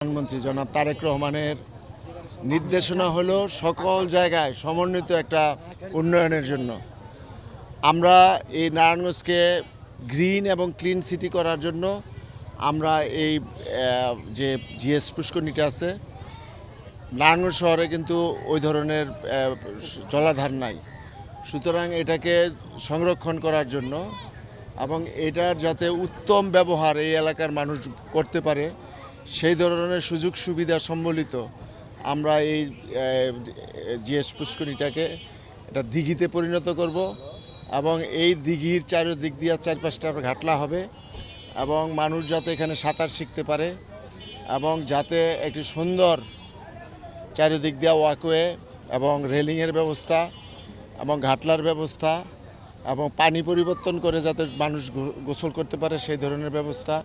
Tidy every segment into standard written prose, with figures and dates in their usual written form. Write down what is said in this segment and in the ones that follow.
প্রধানমন্ত্রী জনাব তারেক রহমানের নির্দেশনা হলো সকল জায়গায় সমন্বিত একটা উন্নয়নের জন্য। আমরা এই নারায়ণগঞ্জকে গ্রিন এবং ক্লিন সিটি করার জন্য আমরা এই যে জিএস পুষ্করণীটা আছে, নারায়ণগঞ্জ শহরে কিন্তু ওই ধরনের জলাধার নাই। সুতরাং এটাকে সংরক্ষণ করার জন্য এবং এটার যাতে উত্তম ব্যবহার এই এলাকার মানুষ করতে পারে সেই ধরনের সুযোগ সুবিধা সম্বলিত আমরা এই জিএস পুষ্করণীটাকে এটা দিঘিতে পরিণত করব এবং এই দিঘির চারিদিক দিয়ে 4-5টা ঘাটলা হবে এবং মানুষ যাতে এখানে সাঁতার শিখতে পারে এবং যাতে একটি সুন্দর চারিদিক দিয়ে ওয়াকওয়ে এবং রেলিংয়ের ব্যবস্থা এবং ঘাটলার ব্যবস্থা এবং পানি পরিবর্তন করে যাতে মানুষ গোসল করতে পারে সেই ধরনের ব্যবস্থা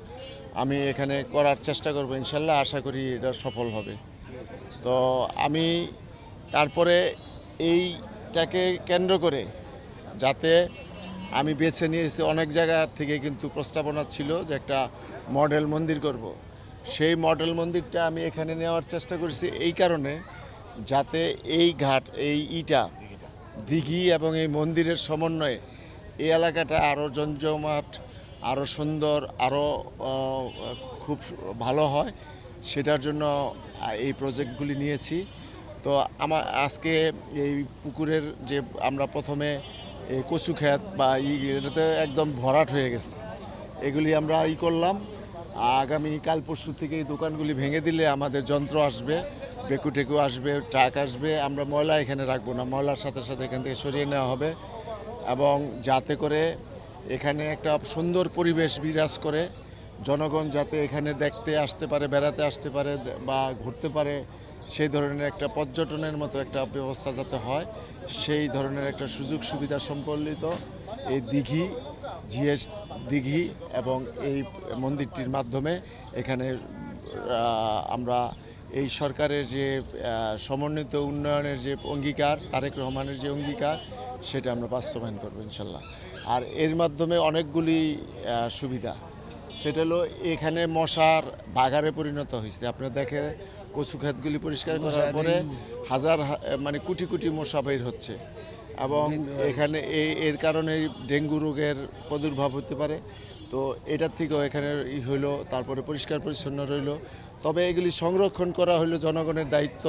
আমি এখানে করার চেষ্টা করব। ইনশাল্লাহ আশা করি এটা সফল হবে। তো আমি তারপরে এইটাকে কেন্দ্র করে যাতে আমি বেছে নিয়েছি, অনেক জায়গা থেকে কিন্তু প্রস্তাবনা ছিল যে একটা মডেল মন্দির করব। সেই মডেল মন্দিরটা আমি এখানে নেওয়ার চেষ্টা করেছি এই কারণে যাতে এই ঘাট এই দিঘি এবং এই মন্দিরের সমন্বয়ে এই এলাকাটা আরও জমজমাট, আরও সুন্দর, আরও খুব ভালো হয়, সেটার জন্য এই প্রজেক্টগুলি নিয়েছি। তো আজকে এই পুকুরের যে আমরা প্রথমে এই কচু ক্ষেত বা এটাতে একদম ভরাট হয়ে গেছে, এগুলি আমরা করলাম। আগামী কাল পরশু থেকে এই দোকানগুলি ভেঙে দিলে আমাদের যন্ত্র আসবে, বেকু আসবে, ট্রাক আসবে, আমরা ময়লা এখানে রাখবো না, ময়লার সাথে সাথে এখান থেকে সরিয়ে নেওয়া হবে এবং যাতে করে এখানে একটা সুন্দর পরিবেশ বিরাজ করে জনগণ যাতে এখানে দেখতে আসতে পারে, বেড়াতে আসতে পারে বা ঘুরতে পারে, সেই ধরনের একটা পর্যটনের মতো একটা ব্যবস্থা যাতে হয়, সেই ধরনের একটা সুযোগ সুবিধা সম্বলিত এই জিএস দিঘি এবং এই মন্দিরটির মাধ্যমে এখানে আমরা এই সরকারের যে সমন্বিত উন্নয়নের যে অঙ্গীকার, তারেক রহমানের যে অঙ্গীকার, সেটা আমরা বাস্তবায়ন করবো ইনশাল্লাহ। আর এর মাধ্যমে অনেকগুলি সুবিধা, সেটা হলো এখানে মশার বাগারে পরিণত হয়েছে। আপনারা দেখে কচু ক্ষেতগুলি পরিষ্কার করার পরে মানে কোটি কোটি মশা বের হচ্ছে এবং এখানে এর কারণে ডেঙ্গু রোগের প্রাদুর্ভাব হতে পারে। তো এটার থেকেও এখানে হইলো, তারপরে পরিষ্কার পরিচ্ছন্ন রইল। তবে এগুলি সংরক্ষণ করা হইলো জনগণের দায়িত্ব,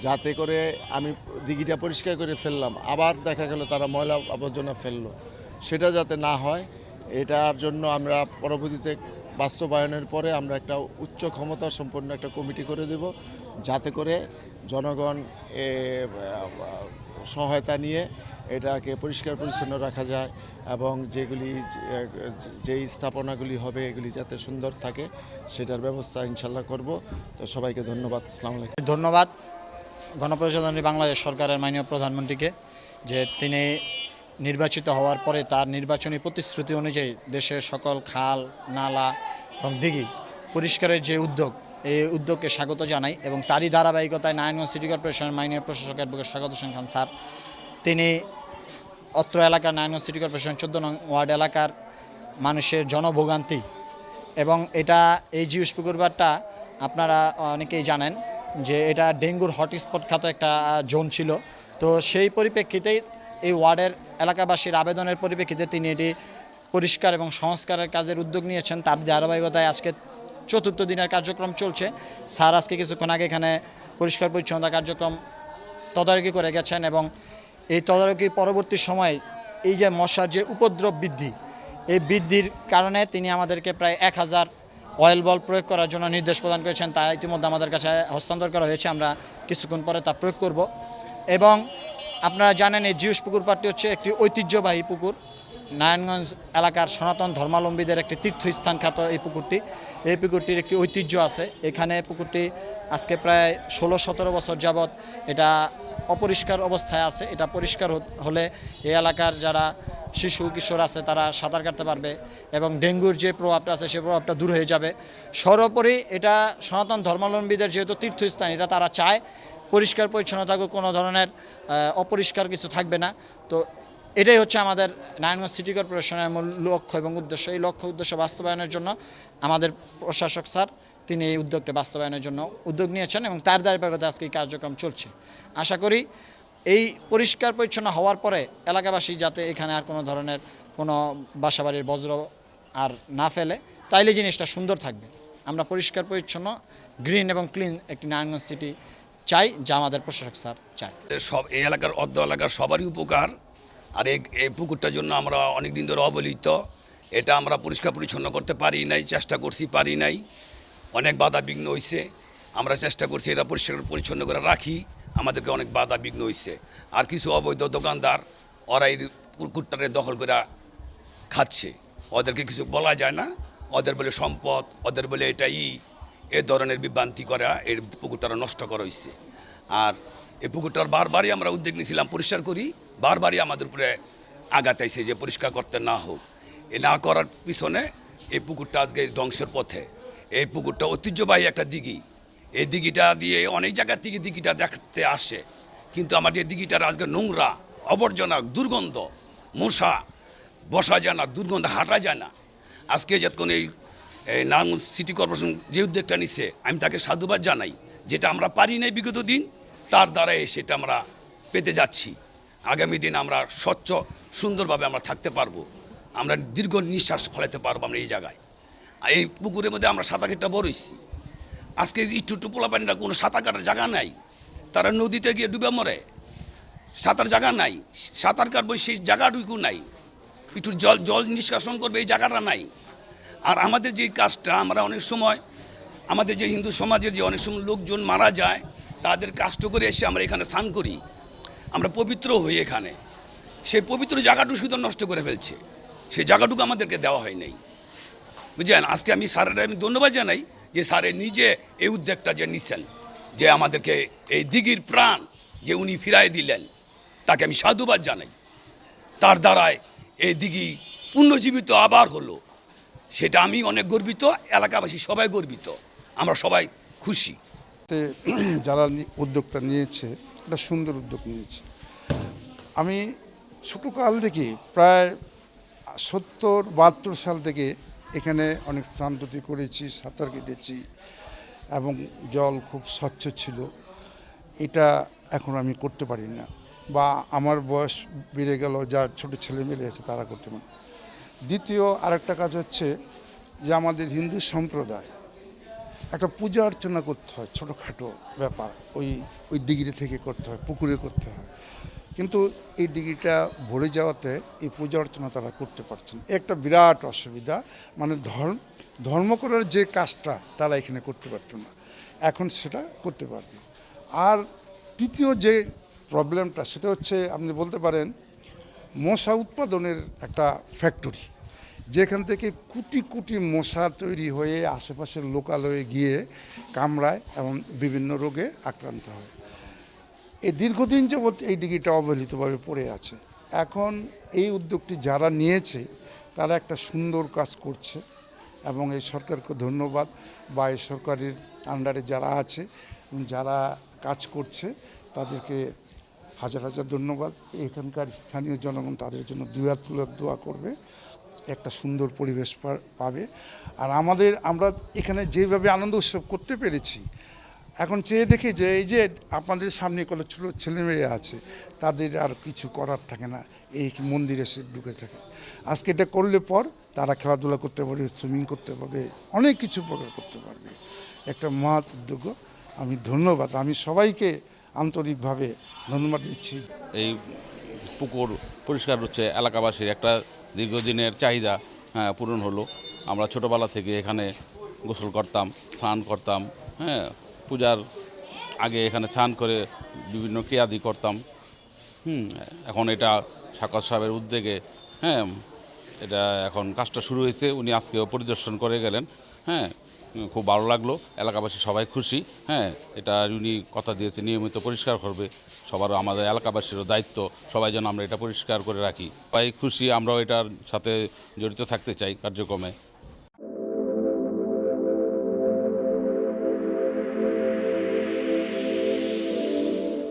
যাতে করে আমি দিঘিটা পরিষ্কার করে ফেললাম, আবার দেখা গেল তারা ময়লা আবর্জনা ফেললো, সেটা যাতে না হয় এটার জন্য আমরা পরবর্তীতে বাস্তবায়নের পরে আমরা একটা উচ্চ ক্ষমতা সম্পন্ন একটা কমিটি করে দেব, যাতে করে জনগণ সহায়তা নিয়ে এটাকে পরিষ্কার পরিচ্ছন্ন রাখা যায় এবং যেই স্থাপনাগুলি হবে এগুলি যাতে সুন্দর থাকে সেটার ব্যবস্থা ইনশাল্লাহ করব। তো সবাইকে ধন্যবাদ। আসসালামু আলাইকুম। ধন্যবাদ গণপ্রজাতন্ত্রী বাংলাদেশ সরকারের মাননীয় প্রধানমন্ত্রীকে, যে তিনি নির্বাচিত হওয়ার পরে তার নির্বাচনী প্রতিশ্রুতি অনুযায়ী দেশের সকল খাল, নালা এবং দিঘি পরিষ্কারের যে উদ্যোগ, এই উদ্যোগকে স্বাগত জানাই এবং তারই ধারাবাহিকতায় নারায়ণগঞ্জ সিটি কর্পোরেশনের মাননীয় প্রশাসক অ্যাডভোকেট স্বাগত হোসেন খান স্যার, তিনি অত্র এলাকার নারায়ণগঞ্জ সিটি কর্পোরেশন 14 নং ওয়ার্ড এলাকার মানুষের জনভোগান্তি এবং এই জিউস পুকুরবারটা আপনারা অনেকেই জানেন যে এটা ডেঙ্গুর হটস্পট খ্যাত একটা জোন ছিল। তো সেই পরিপ্রেক্ষিতেই এই ওয়ার্ডের এলাকাবাসীর আবেদনের পরিপ্রেক্ষিতে তিনি এটি পরিষ্কার এবং সংস্কারের কাজের উদ্যোগ নিয়েছেন। তার ধারাবাহিকতায় আজকে 4র্থ দিনের কার্যক্রম চলছে। স্যার আজকে কিছুক্ষণ আগে এখানে পরিষ্কার পরিচ্ছন্নতা কার্যক্রম তদারকি করে গেছেন এবং এই তদারকি পরবর্তী সময়ে এই যে মশার যে উপদ্রব বৃদ্ধি, এই বৃদ্ধির কারণে তিনি আমাদেরকে প্রায় 1000 অয়েল বল প্রয়োগ করার জন্য নির্দেশ প্রদান করেছেন। তা ইতিমধ্যে আমাদের কাছে হস্তান্তর করা হয়েছে, আমরা কিছুক্ষণ পরে তা প্রয়োগ করব। এবং আপনারা জানেন এই জিউস পুকুর পাড়টি হচ্ছে একটি ঐতিহ্যবাহী পুকুর, নারায়ণগঞ্জ এলাকার সনাতন ধর্মাবলম্বীদের একটি তীর্থস্থান খ্যাত এই পুকুরটির একটি ঐতিহ্য আছে। এখানে পুকুরটি আজকে প্রায় 16-17 বছর যাবৎ এটা অপরিষ্কার অবস্থায় আছে। এটা পরিষ্কার হলে এই এলাকার যারা শিশু কিশোর আছে তারা সাঁতার কাটতে পারবে এবং ডেঙ্গুর যে প্রভাবটা আছে সেই প্রভাবটা দূর হয়ে যাবে। সর্বোপরি এটা সনাতন ধর্মাবলম্বীদের যেহেতু তীর্থস্থান, এটা তারা চায় পরিষ্কার পরিচ্ছন্ন থাকুক, কোনো ধরনের অপরিষ্কার কিছু থাকবে না। তো এটাই হচ্ছে আমাদের নারায়ণগঞ্জ সিটি কর্পোরেশনের মূল লক্ষ্য এবং উদ্দেশ্য। এই লক্ষ্য উদ্দেশ্য বাস্তবায়নের জন্য আমাদের প্রশাসক স্যার তিনি এই উদ্যোগটা বাস্তবায়নের জন্য উদ্যোগ নিয়েছেন এবং তার ধারাবাহিকতায় আজকে এই কার্যক্রম চলছে। আশা করি এই পরিষ্কার পরিচ্ছন্ন হওয়ার পরে এলাকাবাসী যাতে এখানে আর কোনো ধরনের কোনো বাসাবাড়ির বজ্র আর না ফেলে, তাইলে জিনিসটা সুন্দর থাকবে। আমরা পরিষ্কার পরিচ্ছন্ন গ্রিন এবং ক্লিন একটি নারায়ণগঞ্জ সিটি চাই, যা আমাদের প্রশাসক স্যার চাই। সব এই এলাকার অর্ধ এলাকার সবারই উপকার। আর এই পুকুরটার জন্য আমরা অনেক দিন ধরে অবহেলিত। এটা আমরা পরিষ্কার পরিচ্ছন্ন করতে পারি নাই, চেষ্টা করছি, পারি নাই, অনেক বাধা বিঘ্ন হয়েছে। আমরা চেষ্টা করছি এটা পরিষ্কার পরিচ্ছন্ন করে রাখি, আমাদেরকে অনেক বাধা বিঘ্ন হয়েছে। আর কিছু অবৈধ দোকানদার ওরা এই পুকুরটারে দখল করে খাচ্ছে, ওদেরকে কিছু বলা যায় না, ওদের বলে সম্পদ, ওদের বলে এটাই, এ ধরনের বিভ্রান্তি করা এই পুকুরটা নষ্ট করা হয়েছে। আর এই পুকুরটার বারবারই আমরা উদ্যোগ নিয়েছিলাম পরিষ্কার করি, বারবারই আমাদের উপরে আঘাত আইছে যে পরিষ্কার করতে না হোক। এ না করার পিছনে এই পুকুরটা আজকে ধ্বংসের পথে। এই পুকুরটা ঐতিহ্যবাহী একটা দিঘি, এই দিঘিটা দিয়ে অনেক জায়গা থেকে দিঘিটা দেখতে আসে, কিন্তু আমাদের দিঘিটার আজকে নোংরা, আবর্জনা, দুর্গন্ধ, মশা বসা যায় না, দুর্গন্ধ হাঁটা যায় না। আজকে যতক্ষণ এই নারায়ণগঞ্জ সিটি কর্পোরেশন যে উদ্যোগটা নিচ্ছে, আমি তাকে সাধুবাদ জানাই। যেটা আমরা পারি নাই বিগত দিন, তার দ্বারাই সেটা আমরা পেতে যাচ্ছি। আগামী দিন আমরা স্বচ্ছ সুন্দরভাবে আমরা থাকতে পারবো, আমরা দীর্ঘ নিঃশ্বাস ফলাতে পারবো আমরা এই জায়গায়। আর এই পুকুরের মধ্যে আমরা সাঁতার কেটে বড় হয়েছি। আজকে একটু পোলাপানিরা কোনো সাঁতার কাটার জায়গা নাই, তারা নদীতে গিয়ে ডুবে মরে, সাঁতার জায়গা নাই, সাঁতার কাটবো সেই জায়গাটুকু নাই, একটু জল নিষ্কাশন করবে এই জায়গাটা নাই। আর আমাদের যে কাজটা আমরা অনেক সময় আমাদের যে হিন্দু সমাজের যে অনেক সময় লোকজন মারা যায়, তাদের কাষ্ট করে এসে আমরা এখানে স্নান করি, আমরা পবিত্র হই এখানে, সেই পবিত্র জায়গাটুকু শুধু নষ্ট করে ফেলছে, সেই জায়গাটুকু আমাদেরকে দেওয়া হয় নাই, বুঝলেন। আজকে আমি স্যারের আমি ধন্যবাদ জানাই যে স্যারের নিজে এই উদ্যোগটা যে নিচ্ছেন, যে আমাদেরকে এই দিঘির প্রাণ যে উনি ফিরাই দিলেন, তাকে আমি সাধুবাদ জানাই। তার দ্বারায় এই দিঘি পুনর্জীবিত আবার হলো, সেটা আমি অনেক গর্বিত, এলাকাবাসী সবাই গর্বিত, আমরা সবাই খুশি। যারা উদ্যোগটা নিয়েছে, একটা সুন্দর উদ্যোগ নিয়েছে। আমি ছোটোকাল থেকে প্রায় 70-72 সাল থেকে এখানে অনেক স্নান-টুতি করেছি, সাঁতার কেটেছি এবং জল খুব স্বচ্ছ ছিল। এটা এখন আমি করতে পারি না, বা আমার বয়স বেড়ে গেল, যা ছোটো ছেলেমেয়ে আছে তারা করতে পারে। দ্বিতীয় আরেকটা কাজ হচ্ছে যে আমাদের হিন্দু সম্প্রদায় একটা পূজা অর্চনা করতে হয়, ছোটোখাটো ব্যাপার ওই ডিগ্রি থেকে করতে হয়, পুকুরে করতে হয়, কিন্তু এই ডিগ্রিটা ভরে যাওয়াতে এই পূজা অর্চনা তারা করতে পারছেন। একটা বিরাট অসুবিধা, মানে ধর্ম করার যে কাজটা তারা এখানে করতে পারত না, এখন সেটা করতে পারবে। আর তৃতীয় যে প্রবলেমটা সেটা হচ্ছে আপনি বলতে পারেন মশা উৎপাদনের একটা ফ্যাক্টরি, যেখান থেকে কোটি কোটি মশা তৈরি হয়ে আশেপাশের লোকালয়ে গিয়ে কামড়ায় এবং বিভিন্ন রোগে আক্রান্ত হয়। এই দীর্ঘদিন যাবৎ এই ডিগ্রিটা অবহেলিতভাবে পড়ে আছে। এখন এই উদ্যোগটি যারা নিয়েছে তারা একটা সুন্দর কাজ করছে এবং এই সরকারকে ধন্যবাদ, বা এই সরকারের আন্ডারে যারা আছে যারা কাজ করছে তাদেরকে হাজার হাজার ধন্যবাদ। এখানকার স্থানীয় জনগণ তাদের জন্য দুই হাত তুলে দোয়া করবে, একটা সুন্দর পরিবেশ পাবে। আর আমরা এখানে যেভাবে আনন্দ উৎসব করতে পেরেছি, এখন চেয়ে দেখি যে এই যে আপনাদের সামনে কোনো ছোটো ছেলেমেয়ে আছে, তাদের আর কিছু করার থাকে না, এই মন্দিরে এসে ঢুকে থাকে। আজকে এটা করলে পর তারা খেলাধুলা করতে পারবে, সুইমিং করতে পারবে, অনেক কিছু করতে পারবে। একটা মহৎ উদ্যোগ। আমি ধন্যবাদ, আমি সবাইকে আন্তরিকভাবে ধন্যবাদ দিচ্ছি। এই পুকুর পরিষ্কার হচ্ছে, এলাকাবাসীর একটা দীর্ঘদিনের চাহিদা পূরণ হলো। আমরা ছোটোবেলা থেকে এখানে গোসল করতাম, স্নান করতাম, পূজার আগে এখানে স্নান করে বিভিন্ন ক্রিয়াদি করতাম। এখন এটা সাকত সাহেবের উদ্যোগে এটা এখন কাজটা শুরু হয়েছে, উনি আজকেও পরিদর্শন করে গেলেন। খুব ভালো লাগলো, এলাকাবাসী সবাই খুশি। এটা উনি কথা দিয়েছে নিয়মিত পরিষ্কার করবে, সবার আমাদের এলাকাবাসীরও দায়িত্ব, সবাই যেন আমরা এটা পরিষ্কার করে রাখি। সবাই খুশি, আমরাও এটার সাথে জড়িত থাকতে চাই কার্যক্রমে।